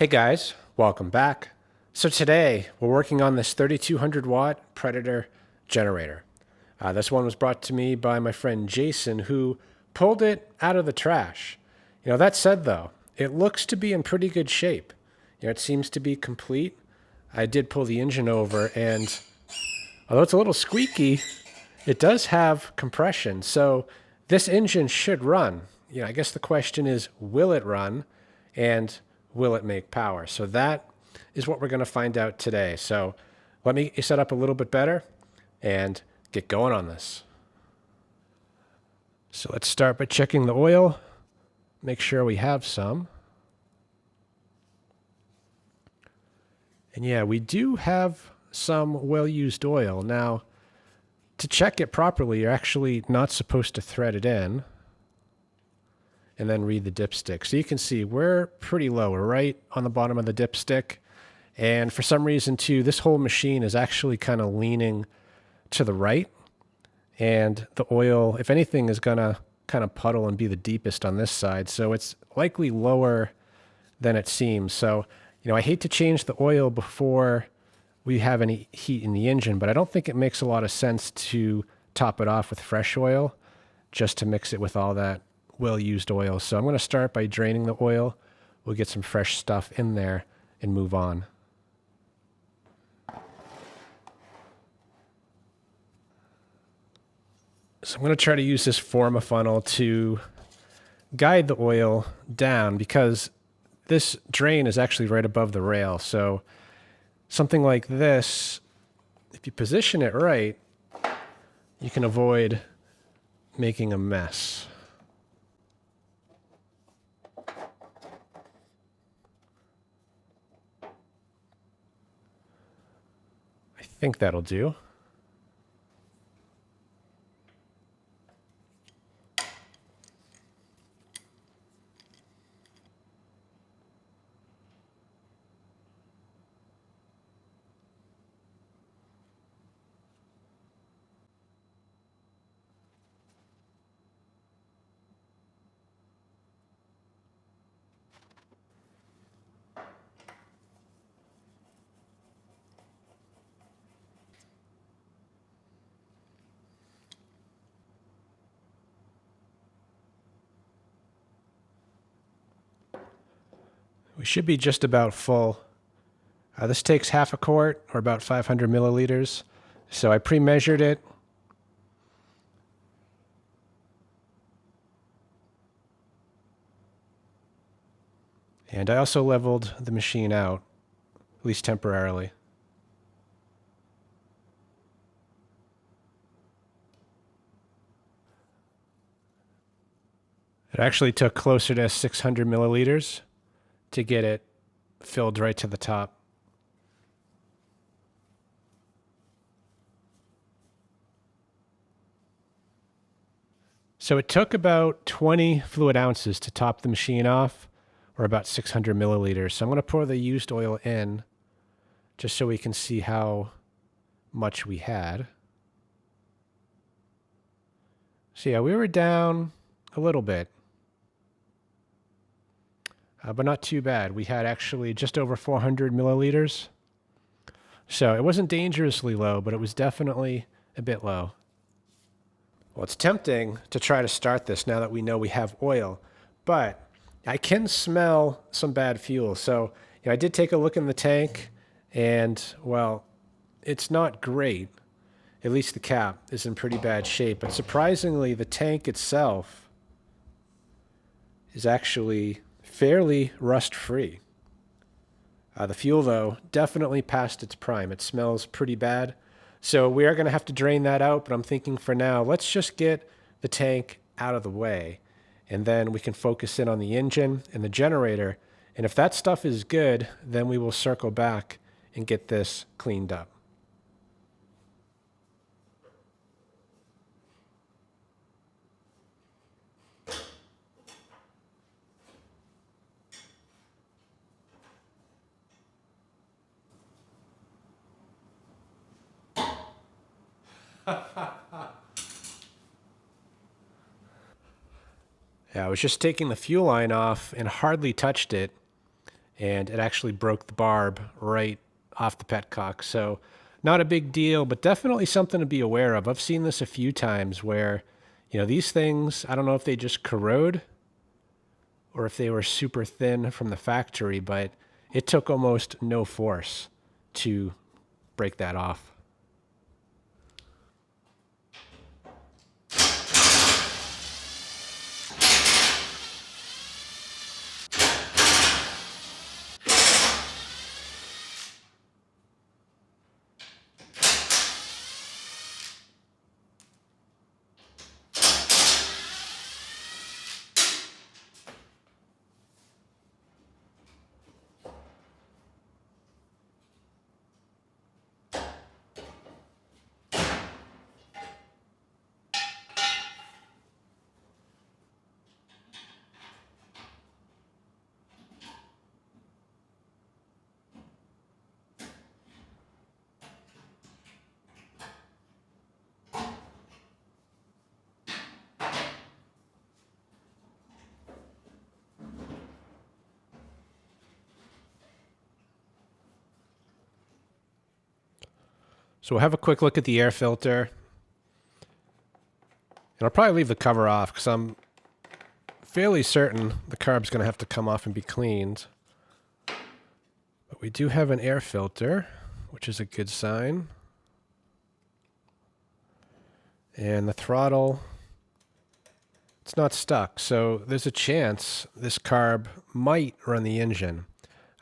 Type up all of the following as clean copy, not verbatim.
Hey guys, welcome back. So today we're working on this 3200 watt Predator generator. This one was brought to me by my friend Jason, who pulled it out of the trash. That said though, it looks to be in pretty good shape. It seems to be complete. I did pull the engine over, and although it's a little squeaky, it does have compression. So this engine should run. I guess the question is, will it run? And will it make power? So that is what we're going to find out today. So let me set up a little bit better and get going on this. So let's start by checking the oil. Make sure we have some. And yeah, we do have some well-used oil. Now, to check it properly, you're actually not supposed to thread it in and then read the dipstick. So you can see we're pretty low. We're right on the bottom of the dipstick. And for some reason too, this whole machine is actually kind of leaning to the right. And the oil, if anything, is gonna kind of puddle and be the deepest on this side. So it's likely lower than it seems. So, I hate to change the oil before we have any heat in the engine, but I don't think it makes a lot of sense to top it off with fresh oil just to mix it with all that well-used oil. So I'm going to start by draining the oil. We'll get some fresh stuff in there and move on. So I'm going to try to use this Forma funnel to guide the oil down, because this drain is actually right above the rail. So something like this, if you position it right, you can avoid making a mess. I think that'll do. We should be just about full. This takes half a quart, or about 500 milliliters. So I pre-measured it. And I also leveled the machine out, at least temporarily. It actually took closer to 600 milliliters to get it filled right to the top. So it took about 20 fluid ounces to top the machine off, or about 600 milliliters. So I'm going to pour the used oil in just so we can see how much we had. So yeah, we were down a little bit. But not too bad. We had actually just over 400 milliliters. So it wasn't dangerously low, but it was definitely a bit low. Well, it's tempting to try to start this now that we know we have oil, but I can smell some bad fuel. So I did take a look in the tank, and well, it's not great. At least the cap is in pretty bad shape. But surprisingly, the tank itself is actually fairly rust-free. The fuel, though, definitely past its prime. It smells pretty bad. So we are going to have to drain that out, but I'm thinking for now, let's just get the tank out of the way, and then we can focus in on the engine and the generator. And if that stuff is good, then we will circle back and get this cleaned up. Yeah, I was just taking the fuel line off and hardly touched it, and it actually broke the barb right off the petcock. So not a big deal, but definitely something to be aware of. I've seen this a few times where, these things, I don't know if they just corrode or if they were super thin from the factory, but it took almost no force to break that off. So we'll have a quick look at the air filter. And I'll probably leave the cover off because I'm fairly certain the carb's going to have to come off and be cleaned. But we do have an air filter, which is a good sign. And the throttle, it's not stuck. So there's a chance this carb might run the engine.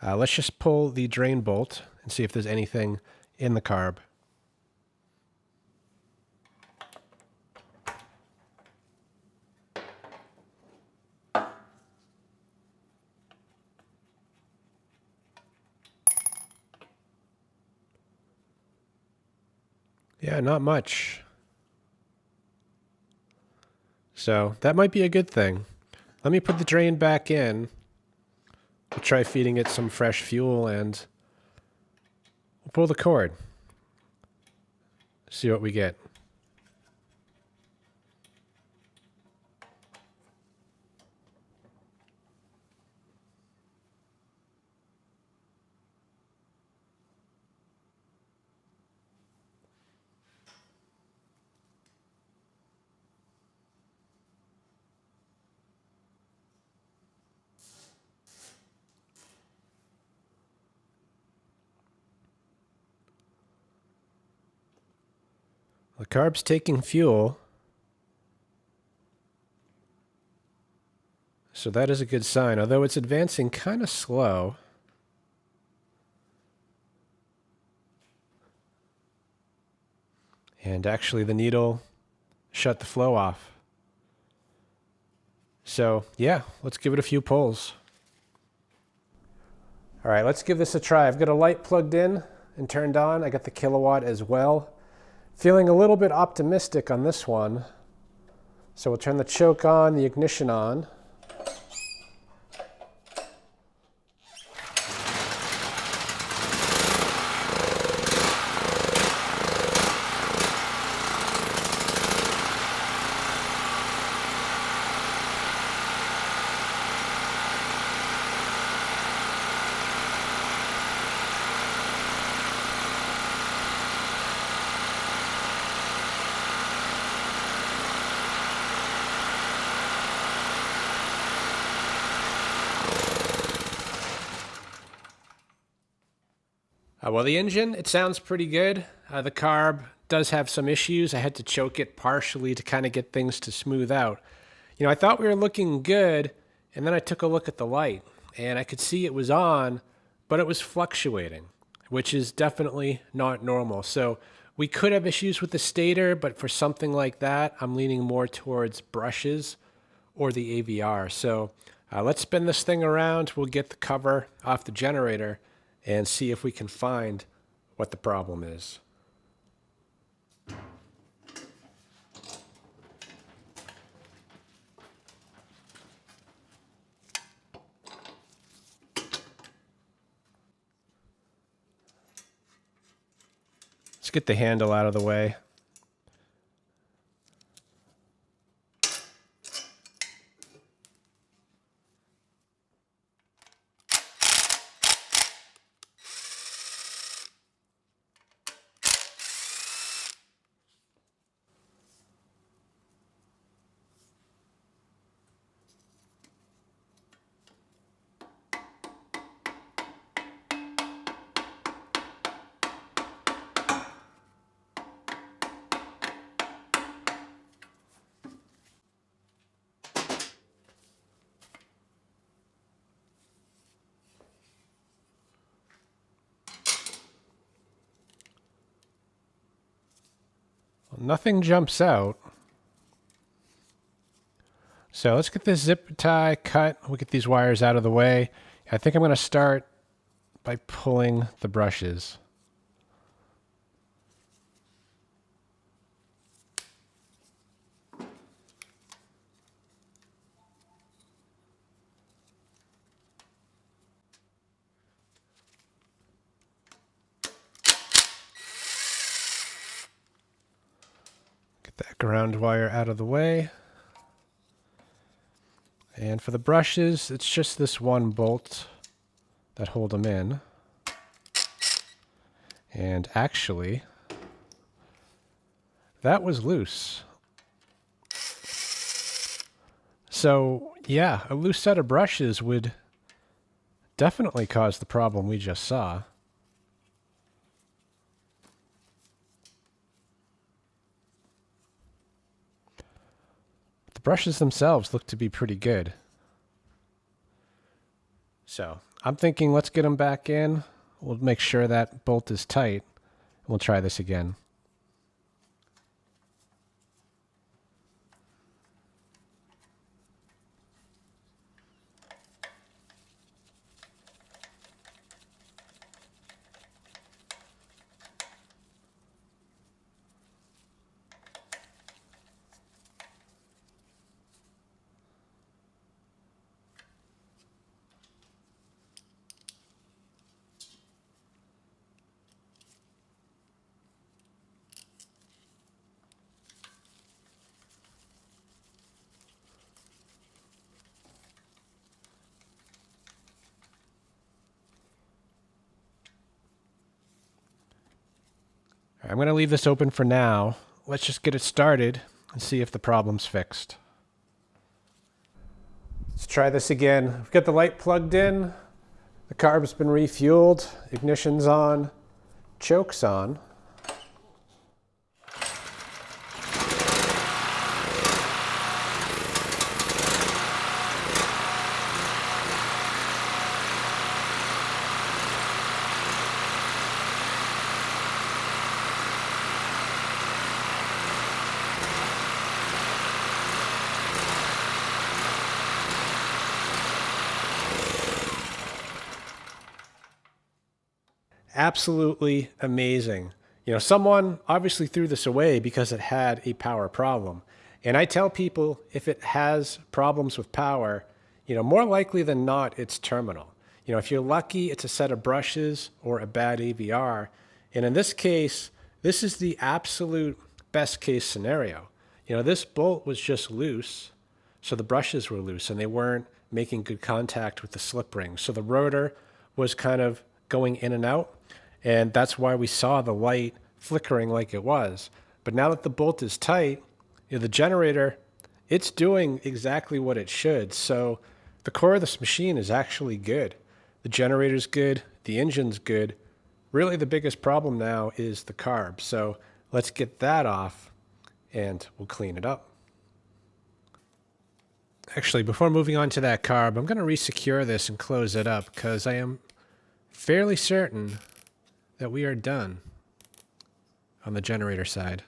Let's just pull the drain bolt and see if there's anything in the carb. Yeah, not much. So that might be a good thing. Let me put the drain back in. We'll try feeding it some fresh fuel and we'll pull the cord. See what we get. The carb's taking fuel, so that is a good sign, although it's advancing kind of slow. And actually the needle shut the flow off. So yeah, let's give it a few pulls. All right, let's give this a try. I've got a light plugged in and turned on. I got the kilowatt as well. Feeling a little bit optimistic on this one. So we'll turn the choke on, the ignition on. Well, the engine, it sounds pretty good. The carb does have some issues. I had to choke it partially to kind of get things to smooth out. I thought we were looking good, and then I took a look at the light, and I could see it was on, but it was fluctuating, which is definitely not normal. So we could have issues with the stator, but for something like that, I'm leaning more towards brushes or the AVR. So let's spin this thing around. We'll get the cover off the generator and see if we can find what the problem is. Let's get the handle out of the way. nothing jumps out. So let's get this zip tie cut. We'll get these wires out of the way. I think I'm going to start by pulling the brushes. Get that ground wire out of the way. And for the brushes, it's just this one bolt that hold them in. And actually, that was loose. So yeah, a loose set of brushes would definitely cause the problem we just saw. The brushes themselves look to be pretty good. So I'm thinking let's get them back in. We'll make sure that bolt is tight. And we'll try this again. I'm going to leave this open for now. Let's just get it started and see if the problem's fixed. Let's try this again. We've got the light plugged in. The carb's been refueled. Ignition's on. Choke's on. Absolutely amazing. You know, someone obviously threw this away because it had a power problem. And I tell people if it has problems with power, you know, more likely than not, it's terminal. You know, if you're lucky, it's a set of brushes or a bad AVR. And in this case, this is the absolute best case scenario. You know, this bolt was just loose, so the brushes were loose and they weren't making good contact with the slip ring. So the rotor was kind of going in and out. And that's why we saw the light flickering like it was. But now that the bolt is tight, you know, the generator, it's doing exactly what it should. So the core of this machine is actually good. The generator's good. The engine's good. Really the biggest problem now is the carb. So let's get that off and we'll clean it up. Actually, before moving on to that carb, I'm going to resecure this and close it up because I am fairly certain that we are done on the generator side.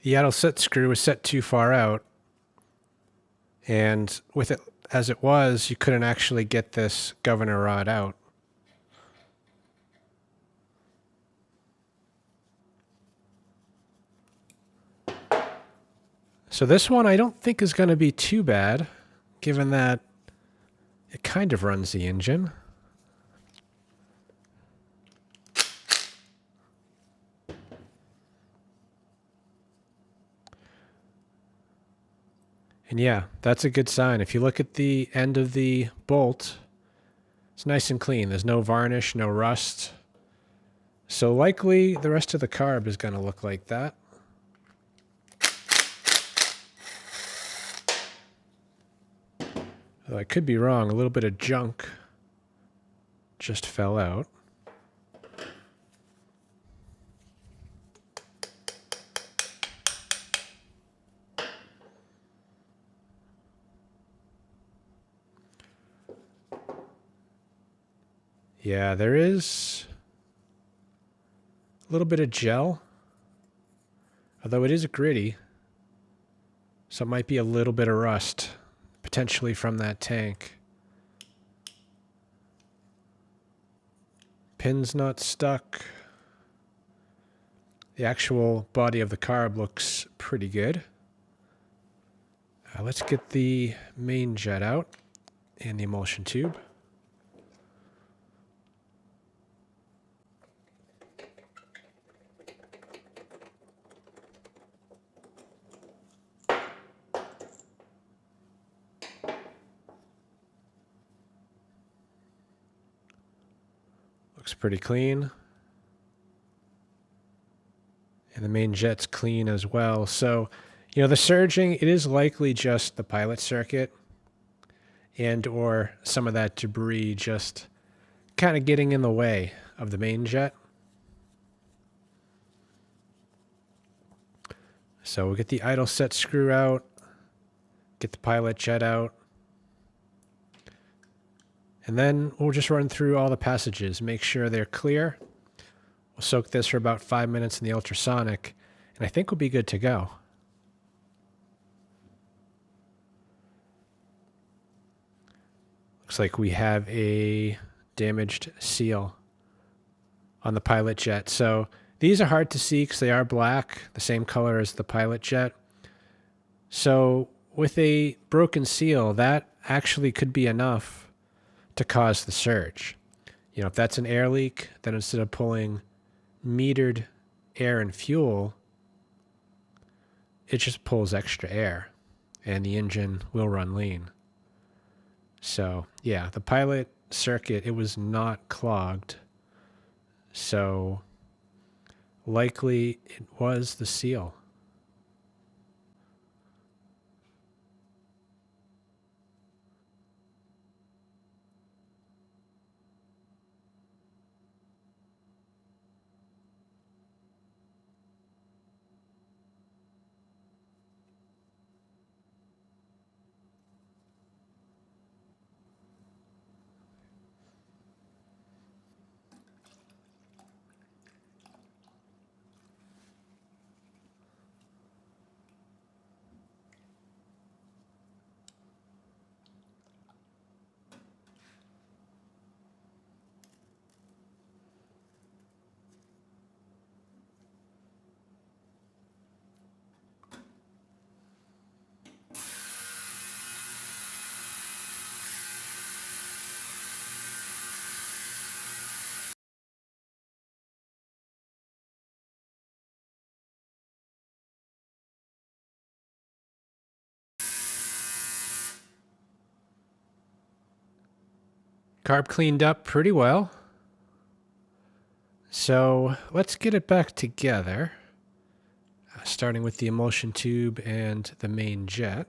The idle set screw was set too far out, and with it as it was, you couldn't actually get this governor rod out. So this one I don't think is going to be too bad, given that it kind of runs the engine. And yeah, that's a good sign. If you look at the end of the bolt, it's nice and clean. There's no varnish, no rust. So likely the rest of the carb is going to look like that. Though I could be wrong. A little bit of junk just fell out. Yeah, there is a little bit of gel, although it is gritty, so it might be a little bit of rust, potentially from that tank. Pin's not stuck. The actual body of the carb looks pretty good. Let's get the main jet out and the emulsion tube. Looks pretty clean. And the main jet's clean as well. So, you know, the surging, it is likely just the pilot circuit and or some of that debris just kind of getting in the way of the main jet. So we'll get the idle set screw out, get the pilot jet out, and then we'll just run through all the passages, make sure they're clear. We'll soak this for about 5 minutes in the ultrasonic, and I think we'll be good to go. Looks like we have a damaged seal on the pilot jet. So these are hard to see because they are black, the same color as the pilot jet. So with a broken seal, that actually could be enough to cause the surge. You know, if that's an air leak, then instead of pulling metered air and fuel, it just pulls extra air and the engine will run lean. So yeah, the pilot circuit, it was not clogged. So likely it was the seal. Carb cleaned up pretty well. So let's get it back together, starting with the emulsion tube and the main jet.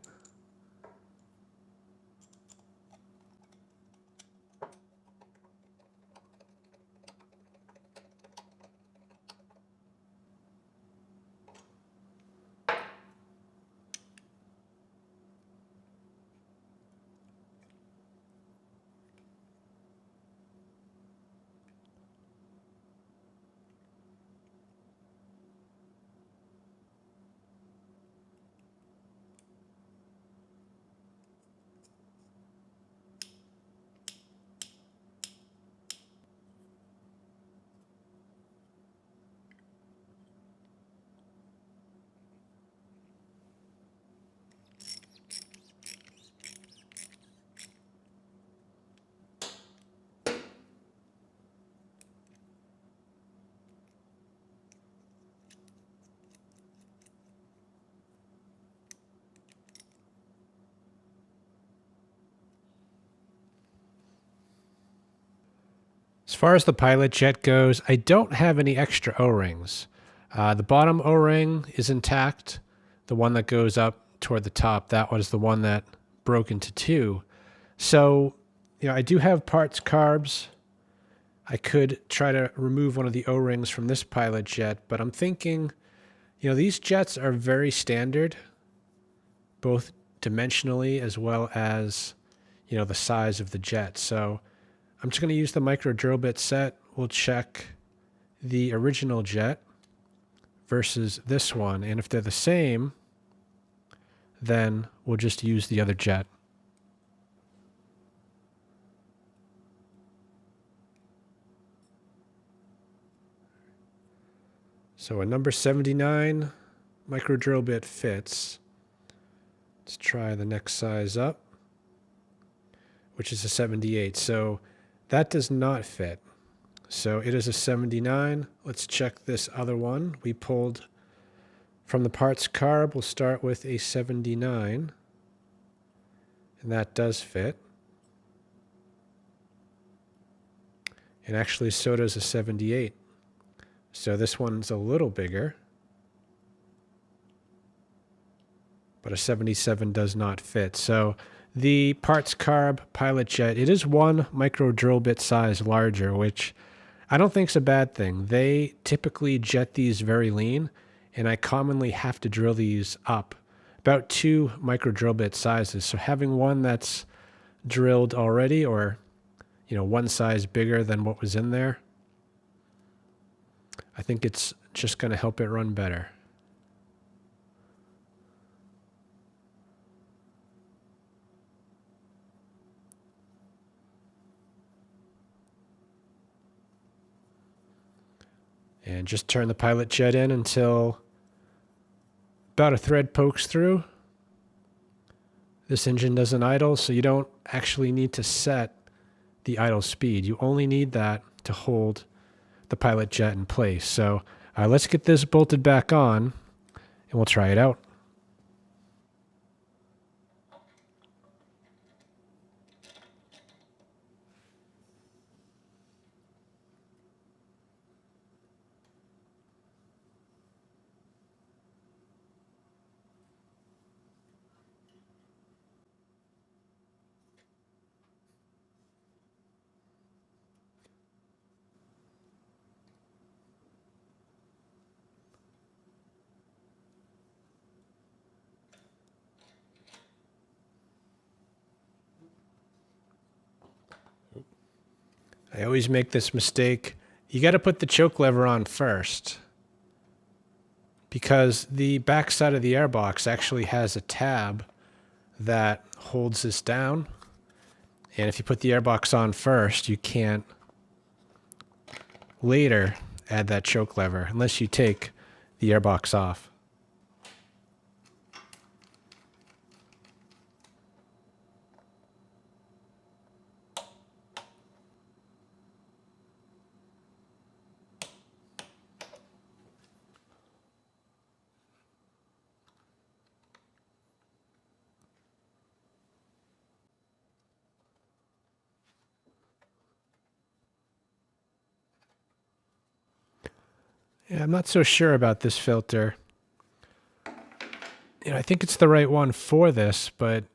far as the pilot jet goes, I don't have any extra O-rings. The bottom O-ring is intact. The one that goes up toward the top, that was the one that broke into two. So, I do have parts carbs. I could try to remove one of the O-rings from this pilot jet, but I'm thinking, these jets are very standard, both dimensionally as well as, the size of the jet. So I'm just going to use the micro drill bit set. We'll check the original jet versus this one. And if they're the same, then we'll just use the other jet. So a number 79 micro drill bit fits. Let's try the next size up, which is a 78. So that does not fit. So it is a 79. Let's check this other one. We pulled from the parts carb. We'll start with a 79. And that does fit. And actually, so does a 78. So this one's a little bigger. But a 77 does not fit. So the parts carb pilot jet, it is one micro drill bit size larger, which I don't think is a bad thing. They typically jet these very lean, and I commonly have to drill these up about 2 micro drill bit sizes. So having one that's drilled already, or one size bigger than what was in there, I think it's just going to help it run better. And just turn the pilot jet in until about a thread pokes through. This engine doesn't idle, so you don't actually need to set the idle speed. You only need that to hold the pilot jet in place. So let's get this bolted back on, and we'll try it out. I always make this mistake. You got to put the choke lever on first, because the back side of the airbox actually has a tab that holds this down. And if you put the airbox on first, you can't later add that choke lever unless you take the airbox off. Yeah, I'm not so sure about this filter. I think it's the right one for this, but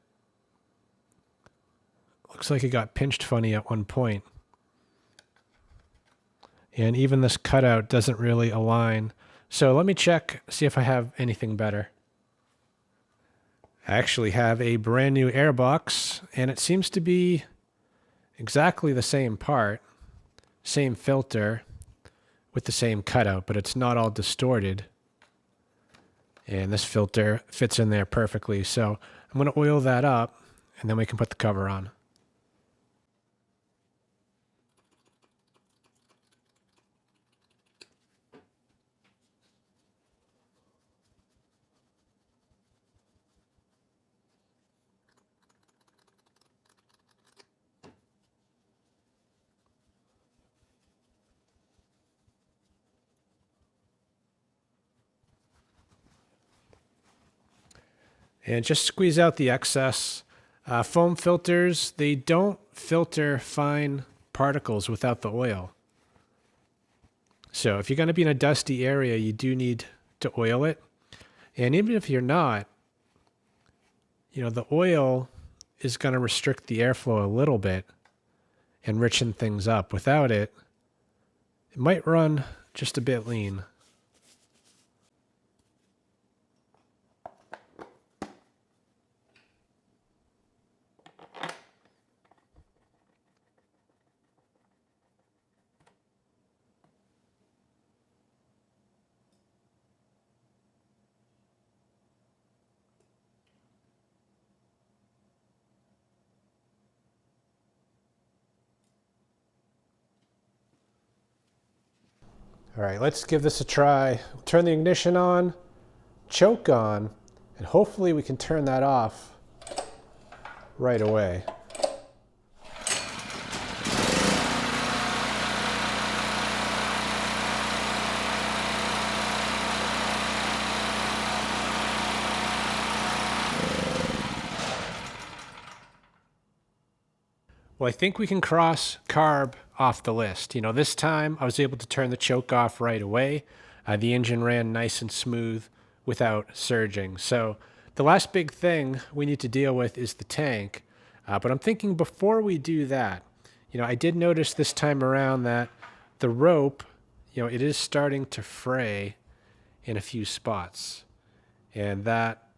looks like it got pinched funny at one point. And even this cutout doesn't really align. So let me check, see if I have anything better. I actually have a brand new airbox, and it seems to be exactly the same part, same filter, with the same cutout, but it's not all distorted. And this filter fits in there perfectly. So I'm going to oil that up, and then we can put the cover on. And just squeeze out the excess. Foam filters, they don't filter fine particles without the oil. So if you're going to be in a dusty area, you do need to oil it. And even if you're not, you know, the oil is going to restrict the airflow a little bit and richen things up. Without it, it might run just a bit lean. All right, let's give this a try. Turn the ignition on, choke on, and hopefully we can turn that off right away. Well, I think we can cross carb off the list. You know, this time I was able to turn the choke off right away. The engine ran nice and smooth without surging. So the last big thing we need to deal with is the tank. But I'm thinking before we do that, you know, I did notice this time around that the rope, you know, it is starting to fray in a few spots. And that,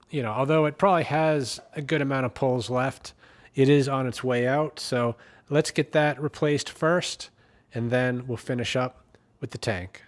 you know, although it probably has a good amount of pulls left, it is on its way out. So let's get that replaced first, and then we'll finish up with the tank.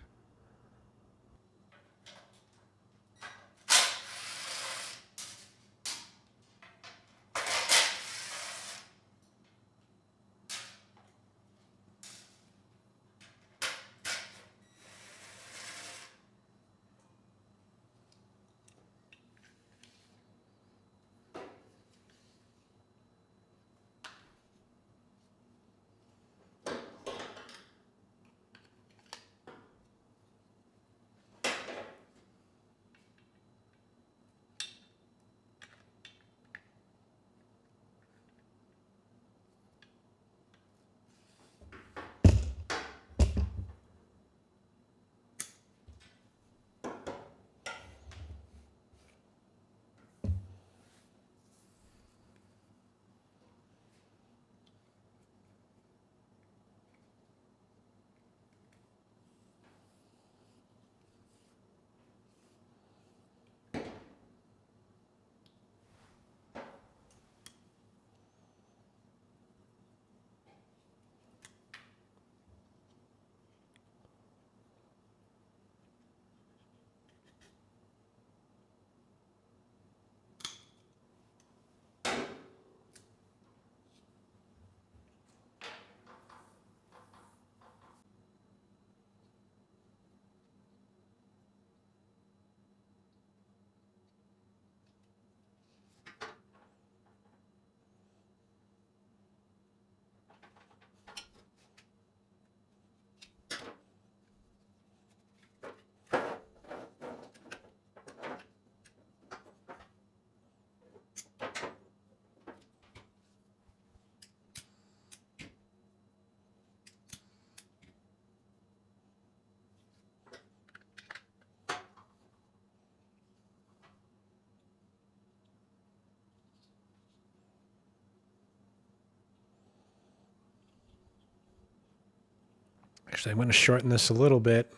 Actually, I'm going to shorten this a little bit,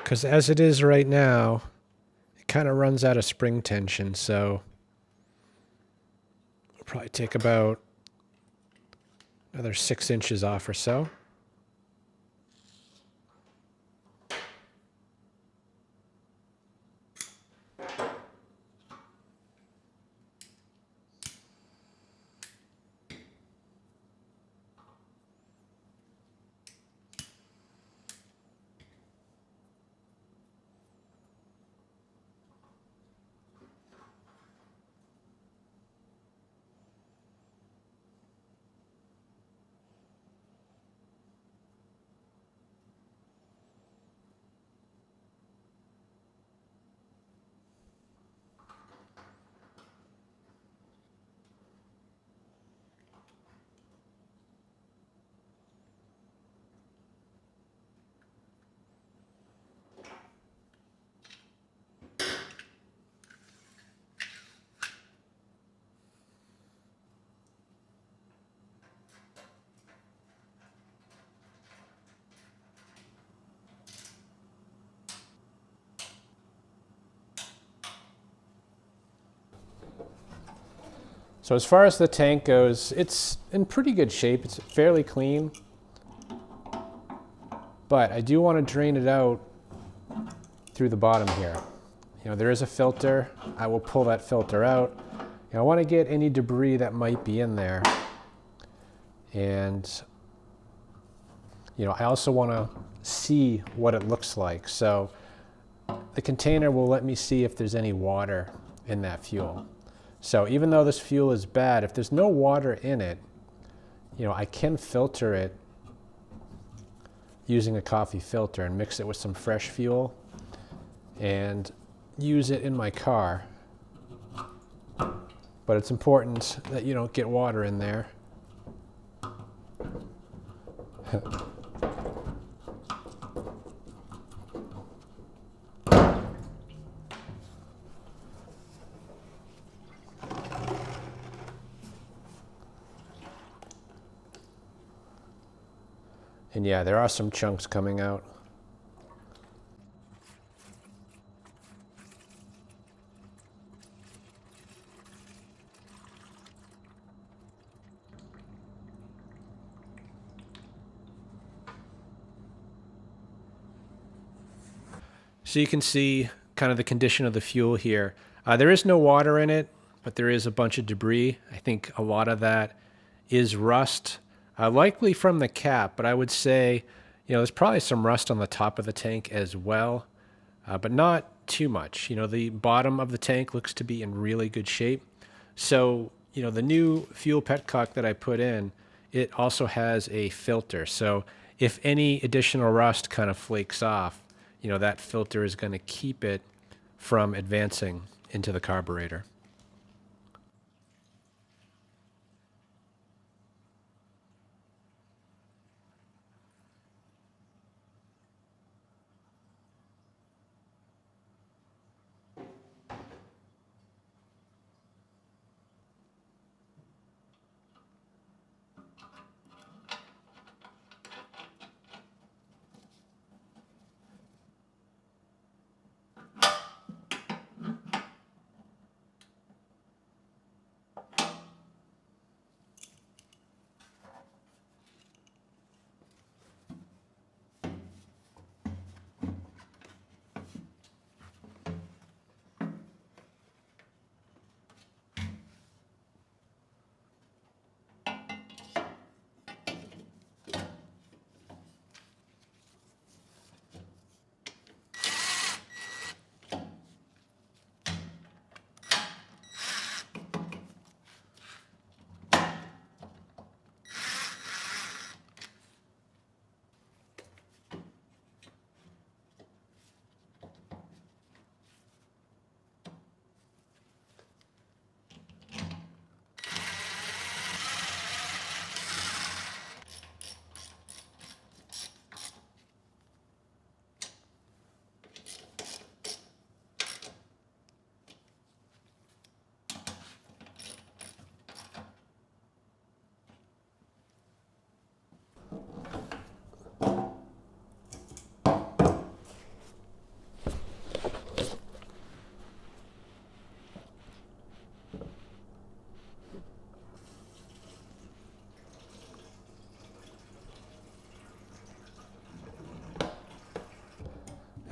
because as it is right now, it kind of runs out of spring tension. So it'll probably take about another 6 inches off or so. So as far as the tank goes, it's in pretty good shape. It's fairly clean. But I do want to drain it out through the bottom here. You know, there is a filter. I will pull that filter out. You know, I want to get any debris that might be in there. And, you know, I also want to see what it looks like. So the container will let me see if there's any water in that fuel. So even though this fuel is bad, if there's no water in it, you know, I can filter it using a coffee filter and mix it with some fresh fuel and use it in my car. But it's important that you don't get water in there. And yeah, there are some chunks coming out. So you can see kind of the condition of the fuel here. There is no water in it, but there is a bunch of debris. I think a lot of that is rust, likely from the cap, but I would say, you know, there's probably some rust on the top of the tank as well, but not too much. You know, the bottom of the tank looks to be in really good shape. So, you know, the new fuel petcock that I put in, it also has a filter. So if any additional rust kind of flakes off, you know, that filter is going to keep it from advancing into the carburetor.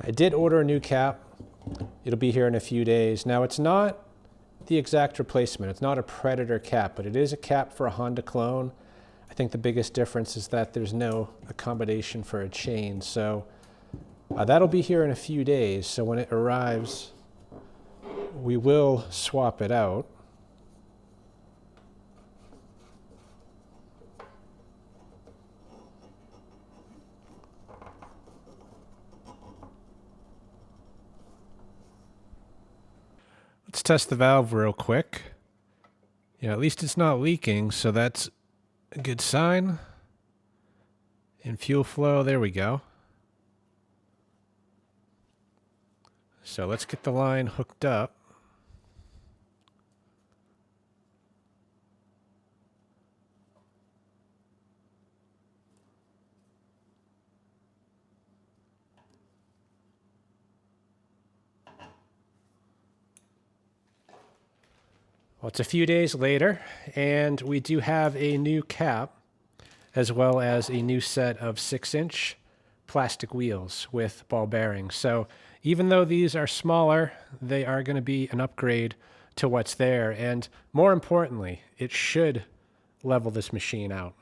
I did order a new cap. It'll be here in a few days. Now, it's not the exact replacement. It's not a Predator cap, but it is a cap for a Honda clone. I think the biggest difference is that there's no accommodation for a chain. So that'll be here in a few days. So when it arrives, we will swap it out. Let's test the valve real quick. You know, at least it's not leaking, so that's a good sign. And fuel flow, there we go. So let's get the line hooked up. Well, it's a few days later, and we do have a new cap, as well as a new set of 6-inch plastic wheels with ball bearings. So even though these are smaller, they are going to be an upgrade to what's there. And more importantly, it should level this machine out.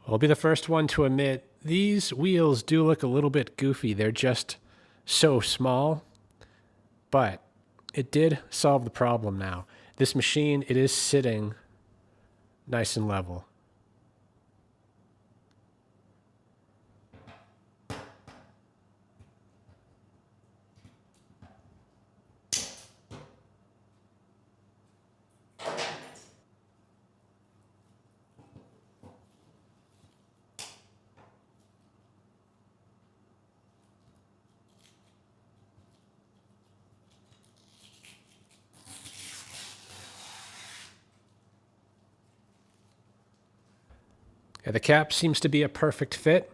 I'll be the first one to admit, these wheels do look a little bit goofy. They're just so small, but it did solve the problem now. This machine, it is sitting nice and level. Yeah, the cap seems to be a perfect fit,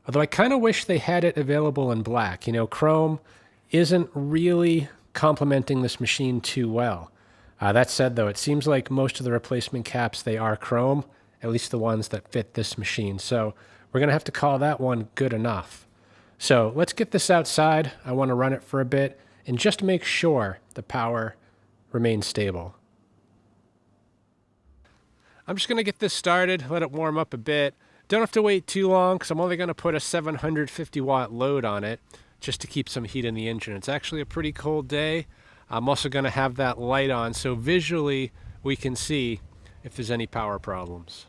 although I kind of wish they had it available in black. You know, chrome isn't really complementing this machine too well. That said, though, it seems like most of the replacement caps, they are chrome, at least the ones that fit this machine. So we're going to have to call that one good enough. So let's get this outside. I want to run it for a bit and just make sure the power remains stable. I'm just going to get this started, let it warm up a bit. Don't have to wait too long because I'm only going to put a 750 watt load on it just to keep some heat in the engine. It's actually a pretty cold day. I'm also going to have that light on so visually we can see if there's any power problems.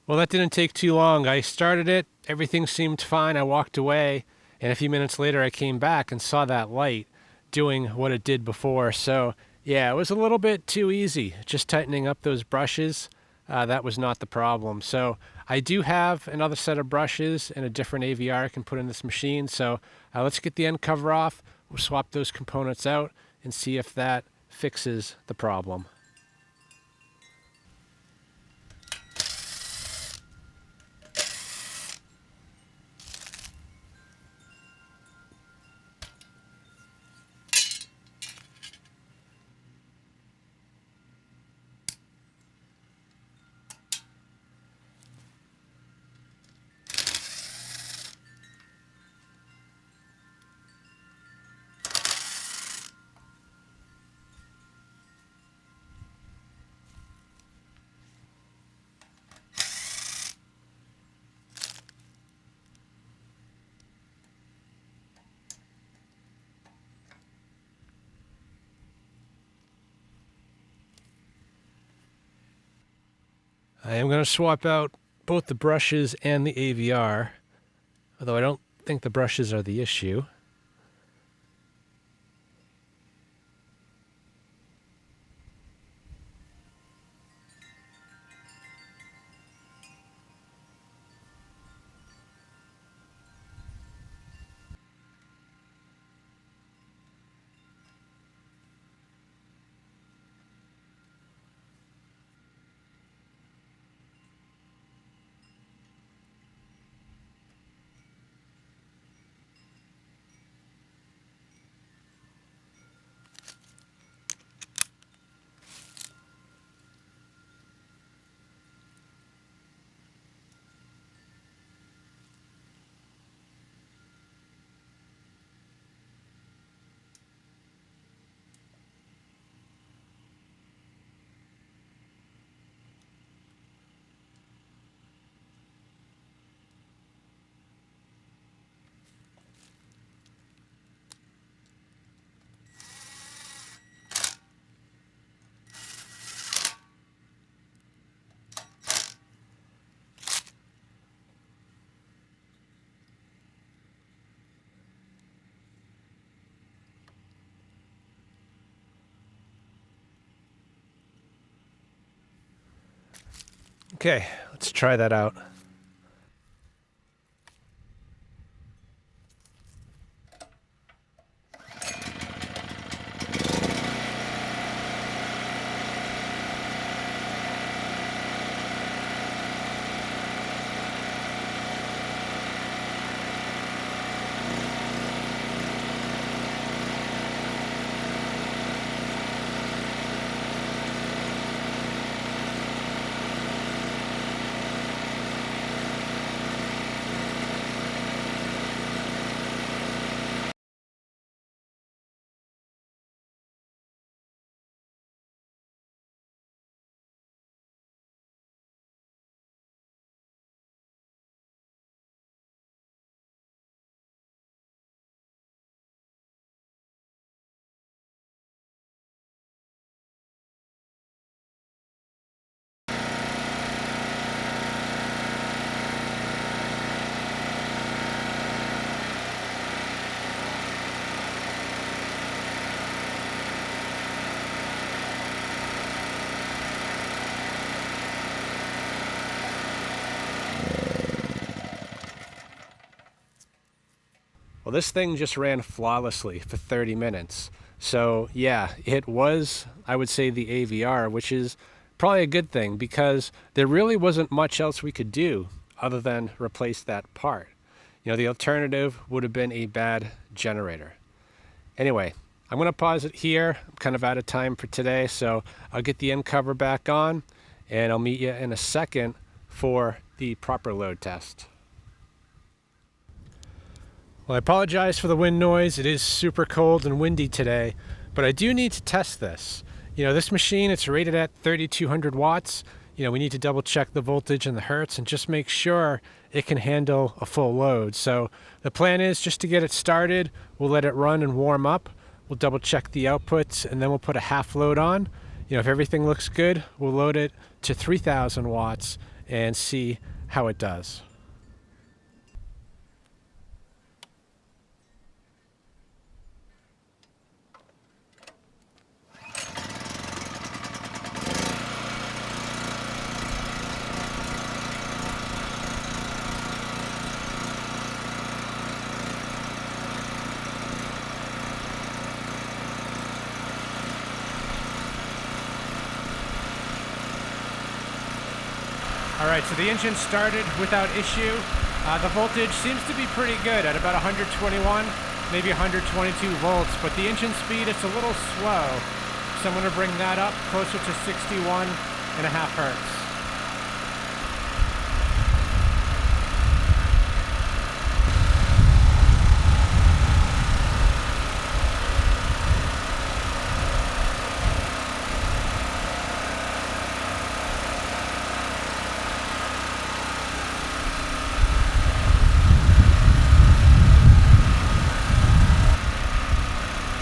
Well, that didn't take too long. I started it, everything seemed fine. I walked away, and a few minutes later I came back and saw that light doing what it did before. So yeah, it was a little bit too easy. Just tightening up those brushes, that was not the problem. So I do have another set of brushes and a different AVR I can put in this machine. So let's get the end cover off. We'll swap those components out and see if that fixes the problem. I am going to swap out both the brushes and the AVR, although I don't think the brushes are the issue. Okay, let's try that out. Well, this thing just ran flawlessly for 30 minutes. So yeah, it was, I would say, the AVR, which is probably a good thing because there really wasn't much else we could do other than replace that part. You know, the alternative would have been a bad generator. Anyway, I'm going to pause it here. I'm kind of out of time for today, so I'll get the end cover back on and I'll meet you in a second for the proper load test. Well, I apologize for the wind noise. It is super cold and windy today, but I do need to test this. You know, this machine, it's rated at 3,200 watts. You know, we need to double check the voltage and the hertz and just make sure it can handle a full load. So the plan is just to get it started, we'll let it run and warm up. We'll double check the outputs and then we'll put a half load on. You know, if everything looks good, we'll load it to 3,000 watts and see how it does. Alright, so the engine started without issue. The voltage seems to be pretty good at about 121, maybe 122 volts, but the engine speed, it's a little slow. So I'm going to bring that up closer to 61.5 hertz.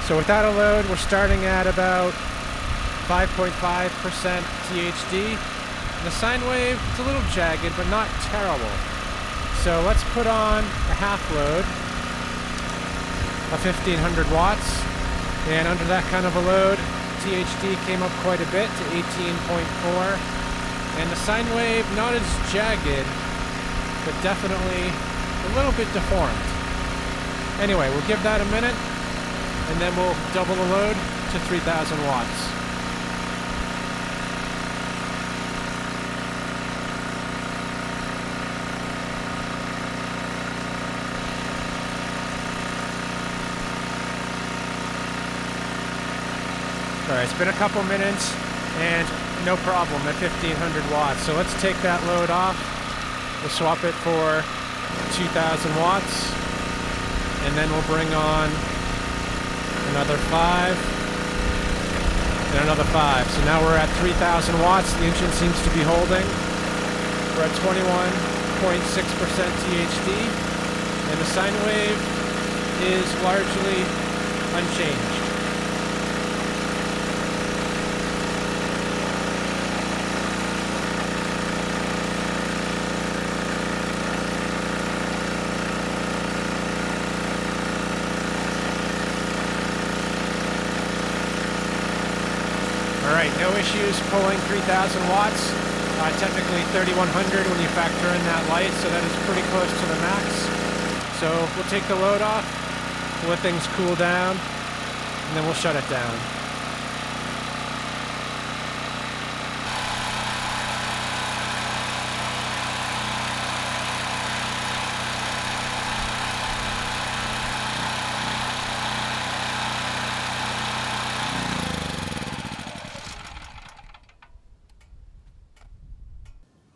So without a load, we're starting at about 5.5% THD. And the sine wave, it's a little jagged, but not terrible. So let's put on a half load of 1500 watts. And under that kind of a load, THD came up quite a bit to 18.4. And the sine wave, not as jagged, but definitely a little bit deformed. Anyway, we'll give that a minute, and then we'll double the load to 3000 watts. Alright, it's been a couple minutes and no problem at 1500 watts. So let's take that load off. We'll swap it for 2000 watts, and then we'll bring on another 5, and another 5. So now we're at 3000 watts. The engine seems to be holding. We're at 21.6% THD, and the sine wave is largely unchanged. Alright, no issues pulling 3000 watts. Technically 3100 when you factor in that light, so that is pretty close to the max. So we'll take the load off, we'll let things cool down, and then we'll shut it down.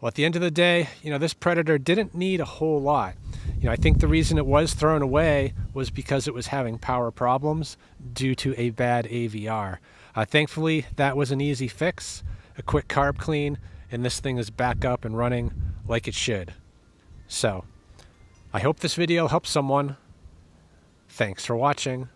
Well, at the end of the day, this Predator didn't need a whole lot. I think the reason it was thrown away was because it was having power problems due to a bad AVR. Thankfully, that was an easy fix, a quick carb clean, and this thing is back up and running like it should. So, I hope this video helps someone. Thanks for watching.